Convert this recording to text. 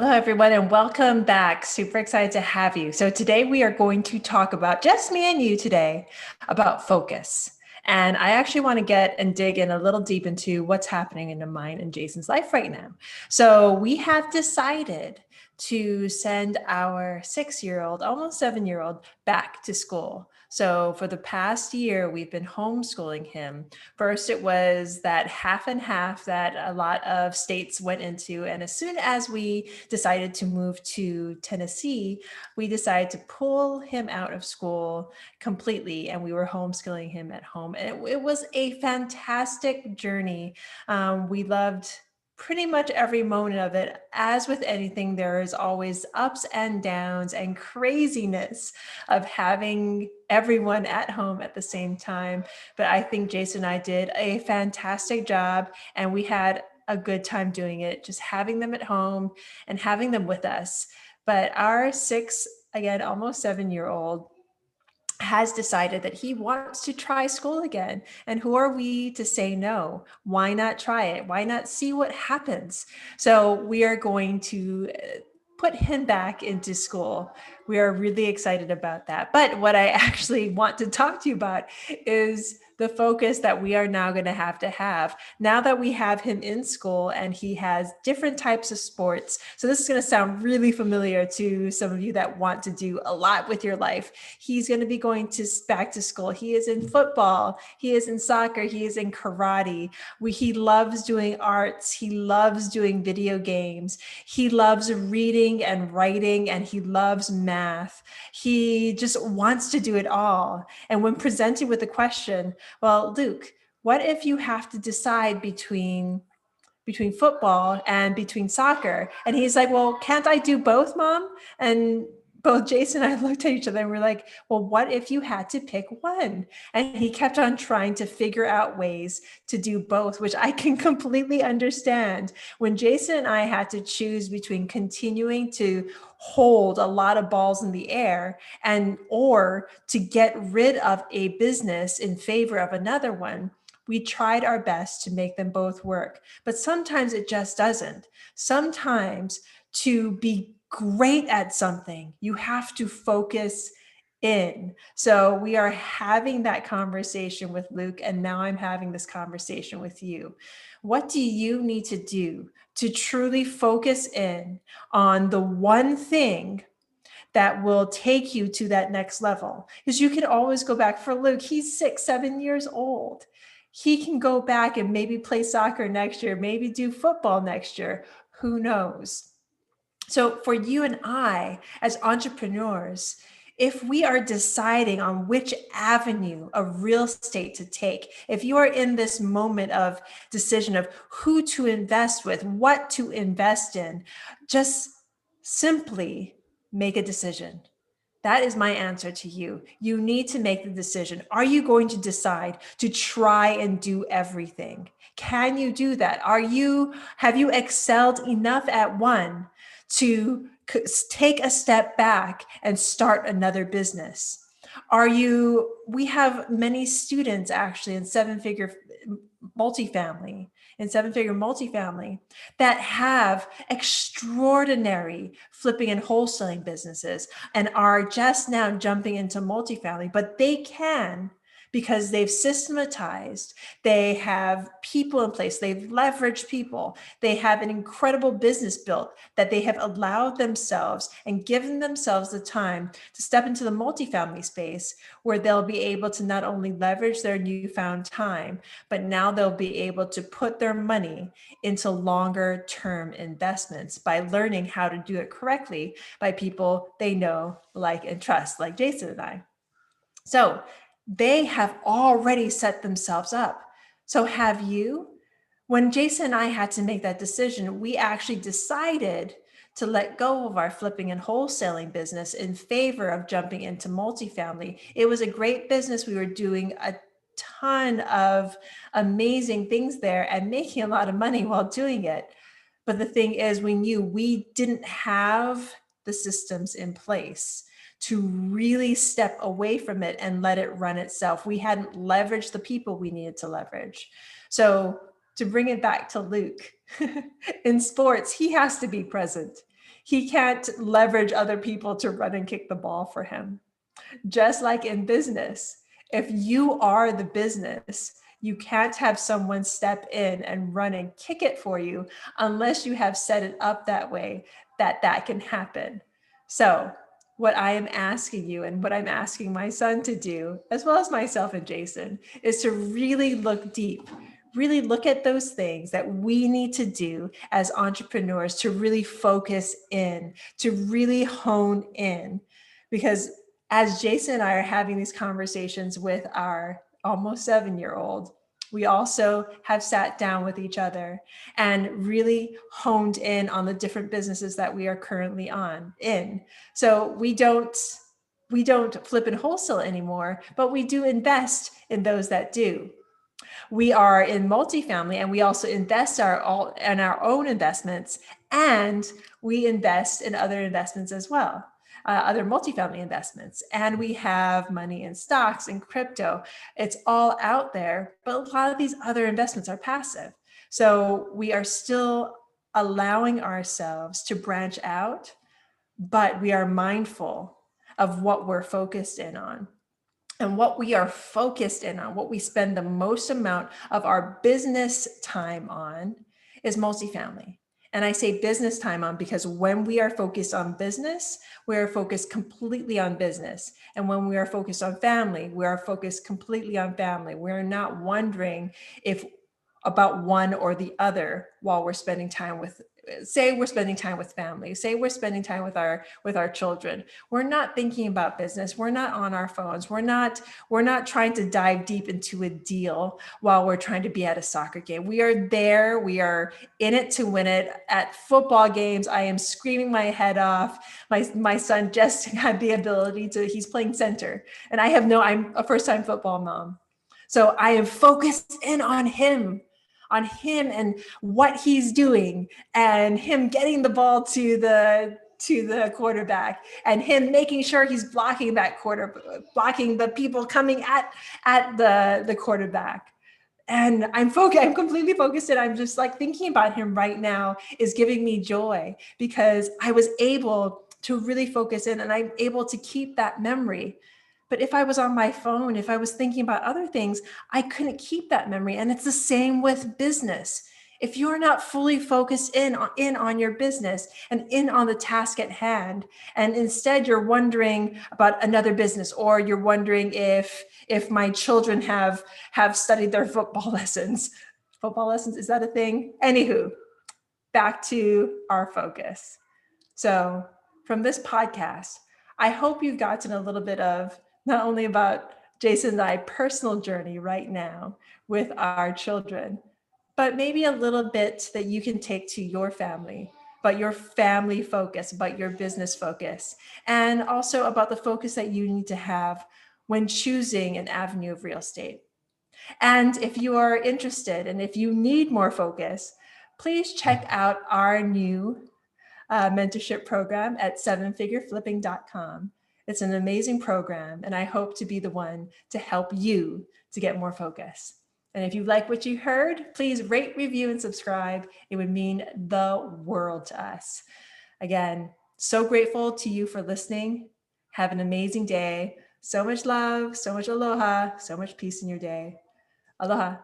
Hello, everyone, and welcome back. Super excited to have you. So today we are going to talk about, just me and you today, about focus. And I actually want to get and dig in a little deep into what's happening in mine and Jason's life right now. So we have decided to send our 6-year-old, almost 7-year-old, back to school. So for the past year, we've been homeschooling him. First, it was that half and half that a lot of states went into. And as soon as we decided to move to Tennessee, we decided to pull him out of school completely. And we were homeschooling him at home. And it was a fantastic journey. We loved pretty much every moment of it. As with anything, there is always ups and downs and craziness of having everyone at home at the same time. But I think Jason and I did a fantastic job, and we had a good time doing it, just having them at home and having them with us. But our again, almost 7-year-old, has decided that he wants to try school again. And who are we to say no? Why not try it? Why not see what happens? So we are going to put him back into school. We are really excited about that. But what I actually want to talk to you about is the focus that we are now going to have now that we have him in school and he has different types of sports. So this is going to sound really familiar to some of you that want to do a lot with your life. He's going to be going back to school. He is in football. He is in soccer. He is in karate. He loves doing arts. He loves doing video games. He loves reading and writing, and he loves math. He just wants to do it all. And when presented with the question, well, Luke, what if you have to decide between football and between soccer? And he's like, well, can't I do both, Mom? And both Jason and I looked at each other and we're like, well, what if you had to pick one? And he kept on trying to figure out ways to do both, which I can completely understand. When Jason and I had to choose between continuing to hold a lot of balls in the air or to get rid of a business in favor of another one, we tried our best to make them both work. But sometimes it just doesn't. Sometimes to be great at something, you have to focus in. So we are having that conversation with Luke, and now I'm having this conversation with you. What do you need to do to truly focus in on the one thing that will take you to that next level? Because you can always go back. For Luke, he's 6, 7 years old. He can go back and maybe play soccer next year, maybe do football next year. Who knows? So for you and I, as entrepreneurs, if we are deciding on which avenue of real estate to take, if you are in this moment of decision of who to invest with, what to invest in, just simply make a decision. That is my answer to you. You need to make the decision. Are you going to decide to try and do everything? Can you do that? Have you excelled enough at one to take a step back and start another business? We have many students actually in multifamily, seven figure multifamily that have extraordinary flipping and wholesaling businesses and are just now jumping into multifamily, but they can because they've systematized, they have people in place, they've leveraged people, they have an incredible business built that they have allowed themselves and given themselves the time to step into the multifamily space where they'll be able to not only leverage their newfound time, but now they'll be able to put their money into longer term investments by learning how to do it correctly by people they know, like, and trust, like Jason and I. So they have already set themselves up. So have you? When Jason and I had to make that decision, we actually decided to let go of our flipping and wholesaling business in favor of jumping into multifamily. It was a great business. We were doing a ton of amazing things there and making a lot of money while doing it. But the thing is, we knew we didn't have the systems in place to really step away from it and let it run itself. We hadn't leveraged the people we needed to leverage. So to bring it back to Luke, in sports, he has to be present. He can't leverage other people to run and kick the ball for him. Just like in business, if you are the business, you can't have someone step in and run and kick it for you unless you have set it up that way that that can happen. So, what I am asking you and what I'm asking my son to do, as well as myself and Jason, is to really look deep, really look at those things that we need to do as entrepreneurs to really focus in, to really hone in. Because as Jason and I are having these conversations with our almost 7-year-old, we also have sat down with each other and really honed in on the different businesses that we are currently in. So we don't flip and wholesale anymore, but we do invest in those that do. We are in multifamily, and we also invest in our own investments, and we invest in other investments as well. Other multifamily investments, and we have money in stocks and crypto. It's all out there, but a lot of these other investments are passive. So we are still allowing ourselves to branch out, but we are mindful of what we're focused in on. And what we are focused in on, what we spend the most amount of our business time on, is multifamily. And I say business time on because when we are focused on business, we are focused completely on business. And when we are focused on family, we are focused completely on family. We're not wondering if about one or the other while we're spending time with, say we're spending time with family, say we're spending time with our children. We're not thinking about business. We're not on our phones. We're not trying to dive deep into a deal while we're trying to be at a soccer game. We are there. We are in it to win it. At football games, I am screaming my head off. My son just had the ability to, he's playing center, and I'm a first-time football mom. So I am focused in on him and what he's doing, and him getting the ball to the quarterback, and him making sure he's blocking the people coming at the quarterback. And I'm completely focused, and I'm just like thinking about him right now is giving me joy because I was able to really focus in, and I'm able to keep that memory. But if I was on my phone, if I was thinking about other things, I couldn't keep that memory. And it's the same with business. If you're not fully focused in on your business and in on the task at hand, and instead you're wondering about another business, or you're wondering if my children have studied their football lessons. Football lessons, is that a thing? Anywho, back to our focus. So from this podcast, I hope you've gotten a little bit of not only about Jason and I personal journey right now with our children, but maybe a little bit that you can take to your family, about your family focus, about your business focus, and also about the focus that you need to have when choosing an avenue of real estate. And if you are interested and if you need more focus, please check out our new mentorship program at sevenfigureflipping.com. It's an amazing program, and I hope to be the one to help you to get more focus. And if you like what you heard, please rate, review, and subscribe. It would mean the world to us. Again, so grateful to you for listening. Have an amazing day. So much love, so much aloha, so much peace in your day. Aloha.